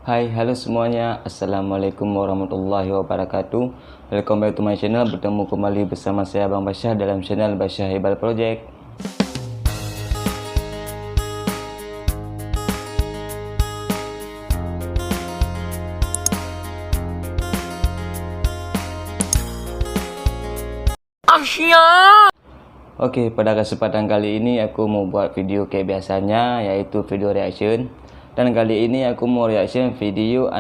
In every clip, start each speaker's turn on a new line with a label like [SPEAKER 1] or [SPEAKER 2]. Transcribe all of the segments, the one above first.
[SPEAKER 1] Hai, halo semuanya. Assalamualaikum warahmatullahi wabarakatuh. Welcome back to my channel. Bertemu kembali bersama saya Bang Basyah dalam channel Basyah Herbal Project. Oke, pada kesempatan kali ini aku mau buat video kayak biasanya, yaitu video reaction. Dan kali ini aku mau reaction video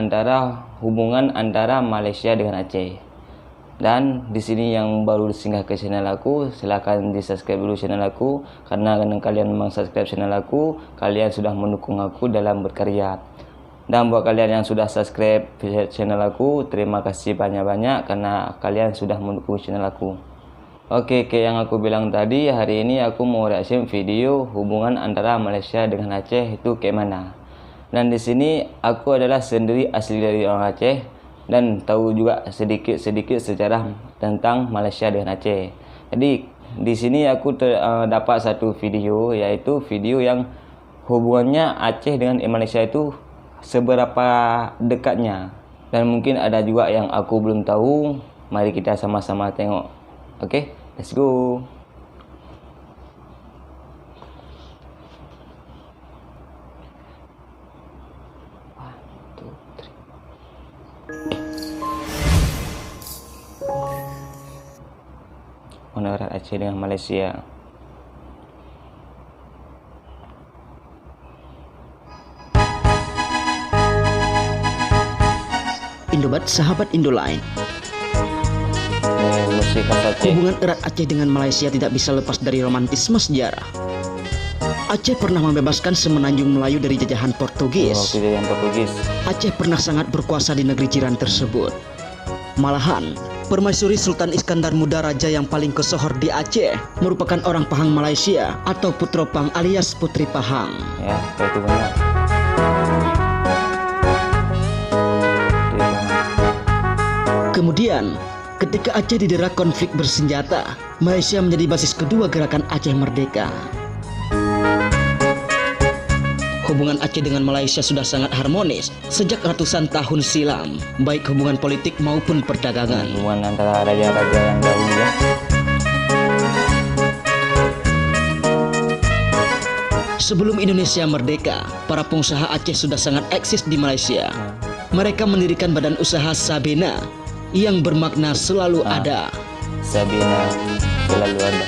[SPEAKER 1] hubungan antara Malaysia dengan Aceh. Dan di sini yang baru singgah ke channel aku, silahkan di subscribe dulu channel aku, karena kalian memang subscribe channel aku, kalian sudah mendukung aku dalam berkarya. Dan buat kalian yang sudah subscribe channel aku, terima kasih banyak-banyak karena kalian sudah mendukung channel aku. Oke, kayak yang aku bilang tadi, hari ini aku mau reaction video hubungan antara Malaysia dengan Aceh itu kayak mana. Dan di sini aku adalah sendiri asli dari orang Aceh dan tahu juga sedikit-sedikit sejarah tentang Malaysia dengan Aceh. Jadi di sini aku dapat satu video, yaitu video yang hubungannya Aceh dengan Malaysia itu seberapa dekatnya. Dan mungkin ada juga yang aku belum tahu. Mari kita sama-sama tengok. Oke, let's go. Honorer Aceh dengan Malaysia.
[SPEAKER 2] Indobat, sahabat Indoline. Hubungan erat Aceh dengan Malaysia tidak bisa lepas dari romantisme sejarah. Aceh pernah membebaskan semenanjung Melayu dari jajahan Portugis. Aceh pernah sangat berkuasa di negeri jiran tersebut. Malahan, permaisuri Sultan Iskandar Muda, raja yang paling kesohor di Aceh, merupakan orang Pahang Malaysia atau Putro Pang alias Putri Pahang.
[SPEAKER 1] Ya, itu benar.
[SPEAKER 2] Kemudian, ketika Aceh didera konflik bersenjata, Malaysia menjadi basis kedua gerakan Aceh Merdeka. Hubungan Aceh dengan Malaysia sudah sangat harmonis sejak ratusan tahun silam, baik hubungan politik maupun perdagangan.
[SPEAKER 1] Hubungan antara raja-raja yang dahulu ya.
[SPEAKER 2] Sebelum Indonesia merdeka, para pengusaha Aceh sudah sangat eksis di Malaysia. Mereka mendirikan badan usaha Sabena yang bermakna selalu ada.
[SPEAKER 1] Sabena selalu ada.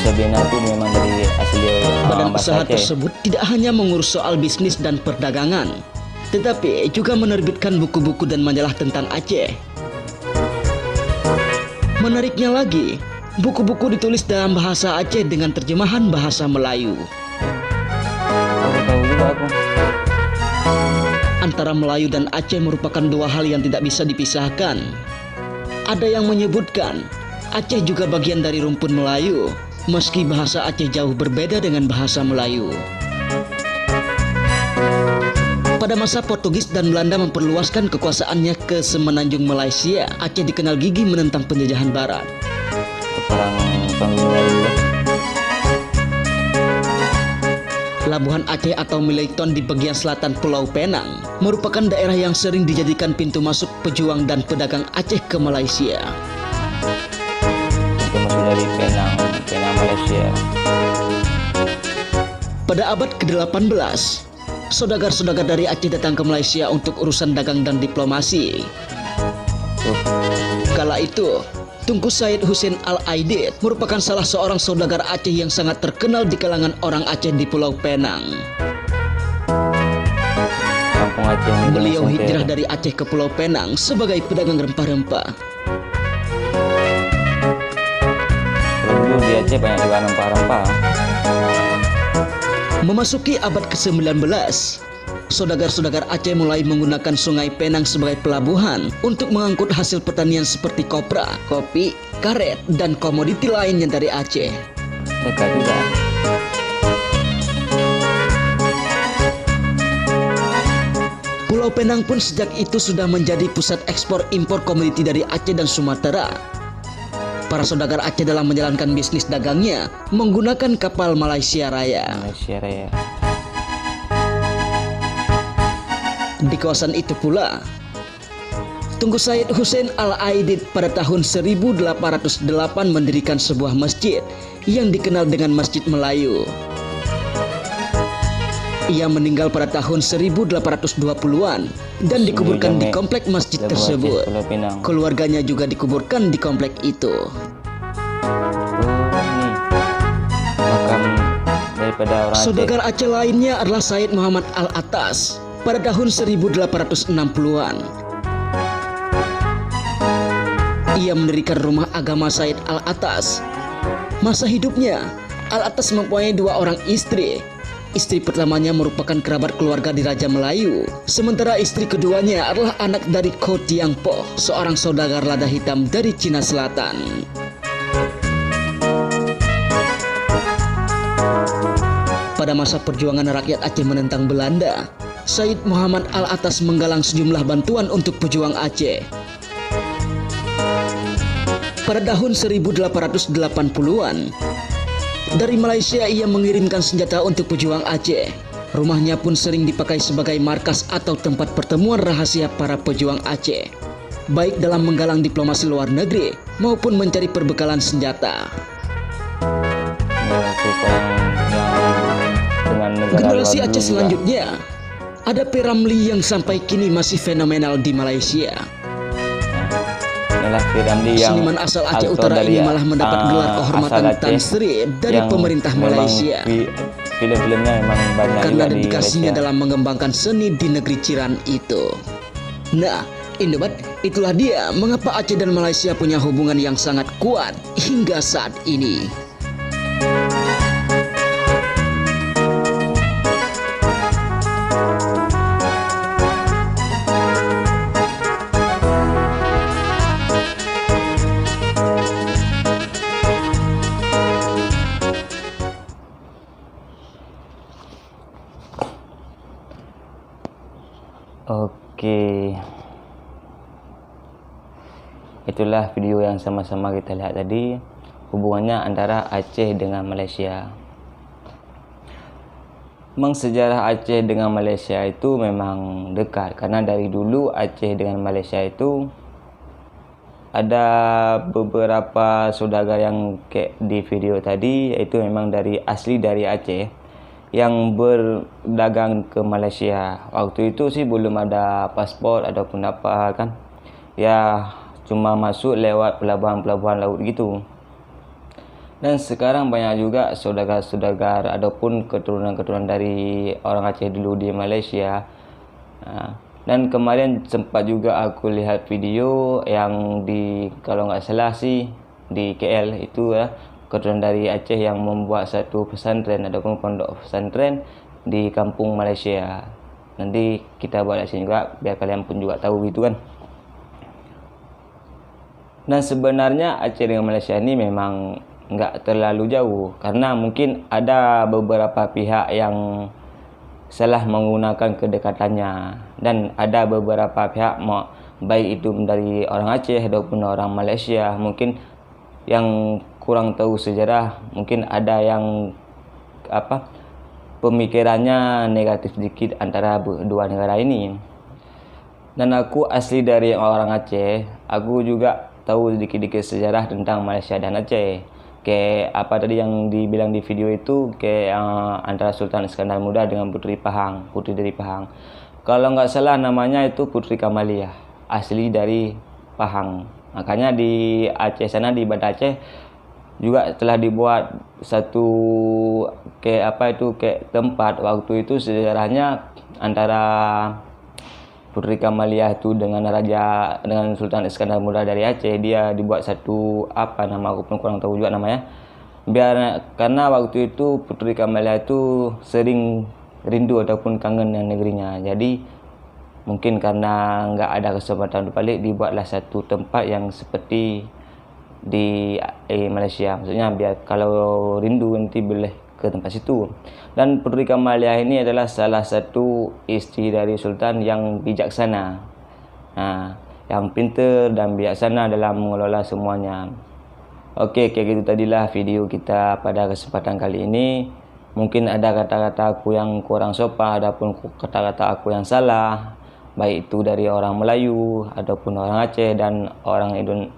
[SPEAKER 1] Sabena itu memang dari asli
[SPEAKER 2] badan usaha
[SPEAKER 1] Aceh.
[SPEAKER 2] Tersebut tidak hanya mengurus soal bisnis dan perdagangan, tetapi juga menerbitkan buku-buku dan majalah tentang Aceh. Menariknya lagi, buku-buku ditulis dalam bahasa Aceh dengan terjemahan bahasa Melayu.
[SPEAKER 1] Tahu juga aku.
[SPEAKER 2] Antara Melayu dan Aceh merupakan dua hal yang tidak bisa dipisahkan. Ada yang menyebutkan Aceh juga bagian dari rumpun Melayu, meski bahasa Aceh jauh berbeda dengan bahasa Melayu. Pada masa Portugis dan Belanda memperluaskan kekuasaannya ke semenanjung Malaysia, Aceh dikenal gigih menentang penjajahan Barat.
[SPEAKER 1] Perang Melayu.
[SPEAKER 2] Pelabuhan Aceh atau Mileiton di bagian selatan Pulau Penang merupakan daerah yang sering dijadikan pintu masuk pejuang dan pedagang Aceh ke Malaysia.
[SPEAKER 1] Itu masuk dari Penang Malaysia.
[SPEAKER 2] Pada abad ke-18, saudagar-saudagar dari Aceh datang ke Malaysia untuk urusan dagang dan diplomasi. Kala itu, Tunku Said Hussein Al-Aidid merupakan salah seorang saudagar Aceh yang sangat terkenal di kalangan orang Aceh di Pulau Penang.
[SPEAKER 1] Kampung Aceh.
[SPEAKER 2] Beliau hijrah dari Aceh ke Pulau Penang sebagai pedagang rempah-rempah.
[SPEAKER 1] Dulu di Aceh banyak juga rempah-rempah.
[SPEAKER 2] Memasuki abad ke-19, saudagar-saudagar Aceh mulai menggunakan Sungai Penang sebagai pelabuhan untuk mengangkut hasil pertanian seperti kopra, kopi, karet, dan komoditi lainnya dari Aceh.
[SPEAKER 1] Dekat juga.
[SPEAKER 2] Pulau Penang pun sejak itu sudah menjadi pusat ekspor impor komoditi dari Aceh dan Sumatera. Para saudagar Aceh dalam menjalankan bisnis dagangnya menggunakan kapal Malaysia Raya. Di kawasan itu pula Tunku Said Hussein Al-Aidid pada tahun 1808 mendirikan sebuah masjid yang dikenal dengan Masjid Melayu. Ia meninggal pada tahun 1820-an dan dikuburkan di komplek masjid tersebut. Keluarganya juga dikuburkan di komplek itu. Saudagar Aceh lainnya adalah Said Muhammad Al-Atas pada tahun 1860-an. Ia mendirikan rumah agama Said Al-Atas. Masa hidupnya, Al-Atas mempunyai 2 orang istri. Istri pertamanya merupakan kerabat keluarga di Raja Melayu, sementara istri keduanya adalah anak dari Ko Tiang Po, seorang saudagar lada hitam dari Cina Selatan. Pada masa perjuangan rakyat Aceh menentang Belanda, Said Muhammad Al-Atas menggalang sejumlah bantuan untuk pejuang Aceh. Pada tahun 1880-an, dari Malaysia ia mengirimkan senjata untuk pejuang Aceh. Rumahnya pun sering dipakai sebagai markas atau tempat pertemuan rahasia para pejuang Aceh, baik dalam menggalang diplomasi luar negeri maupun mencari perbekalan senjata. Generasi Aceh selanjutnya ada P. Ramli yang sampai kini masih fenomenal di Malaysia. Seniman asal Aceh Utara ini malah mendapat gelar kehormatan Tan Sri dari pemerintah Malaysia.
[SPEAKER 1] Film-filmnya memang banyak
[SPEAKER 2] karena dedikasinya dalam mengembangkan seni di negeri Ciran itu. Nah, Indobat, itulah dia mengapa Aceh dan Malaysia punya hubungan yang sangat kuat hingga saat ini.
[SPEAKER 1] Oke, itulah video yang sama-sama kita lihat tadi, hubungannya antara Aceh dengan Malaysia. Memang sejarah Aceh dengan Malaysia itu memang dekat, karena dari dulu Aceh dengan Malaysia itu ada beberapa saudagar yang kayak di video tadi, yaitu memang asli dari Aceh yang berdagang ke Malaysia. Waktu itu sih belum ada paspor ataupun apa kan, ya cuma masuk lewat pelabuhan-pelabuhan laut gitu. Dan sekarang banyak juga saudagar-saudagar ataupun keturunan-keturunan dari orang Aceh dulu di Malaysia. Dan kemarin sempat juga aku lihat video yang kalau nggak salah sih di KL itu ya, keturunan dari Aceh yang membuat satu pesantren ataupun pondok pesantren di kampung Malaysia. Nanti kita buat di sini juga biar kalian pun juga tahu gitu kan. Dan sebenarnya Aceh dengan Malaysia ini memang nggak terlalu jauh, karena mungkin ada beberapa pihak yang salah menggunakan kedekatannya, dan ada beberapa pihak baik itu dari orang Aceh ataupun orang Malaysia mungkin yang kurang tahu sejarah, mungkin ada yang pemikirannya negatif sedikit antara dua negara ini. Dan aku asli dari orang Aceh, aku juga tahu sedikit-sedikit sejarah tentang Malaysia dan Aceh. Kayak apa tadi yang dibilang di video itu, kayak antara Sultan Iskandar Muda dengan putri dari Pahang. Kalau nggak salah namanya itu Putri Kamaliah, asli dari Pahang. Makanya di Aceh sana, di Banda Aceh juga telah dibuat satu kayak tempat waktu itu sejarahnya antara Putri Kamaliah itu dengan Sultan Iskandar Muda dari Aceh. Dia dibuat satu nama aku pun kurang tahu juga namanya. Karena waktu itu Putri Kamaliah itu sering rindu ataupun kangen dengan negerinya. Jadi mungkin karena nggak ada kesempatan untuk balik, dibuatlah satu tempat yang seperti di Malaysia. Maksudnya biar kalau rindu nanti boleh ke tempat situ. Dan Putri Kamaliah ini adalah salah satu istri dari Sultan yang bijaksana, yang pintar dan bijaksana dalam mengelola semuanya. Oke, kayak gitu tadilah video kita pada kesempatan kali ini. Mungkin ada kata-kata aku yang kurang sopan ataupun kata-kata aku yang salah. baik itu dari orang Melayu ataupun orang Aceh dan orang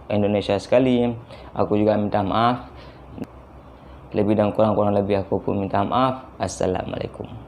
[SPEAKER 1] Indonesia sekali. Aku juga minta maaf. Lebih dan kurang lebih aku pun minta maaf. Assalamualaikum.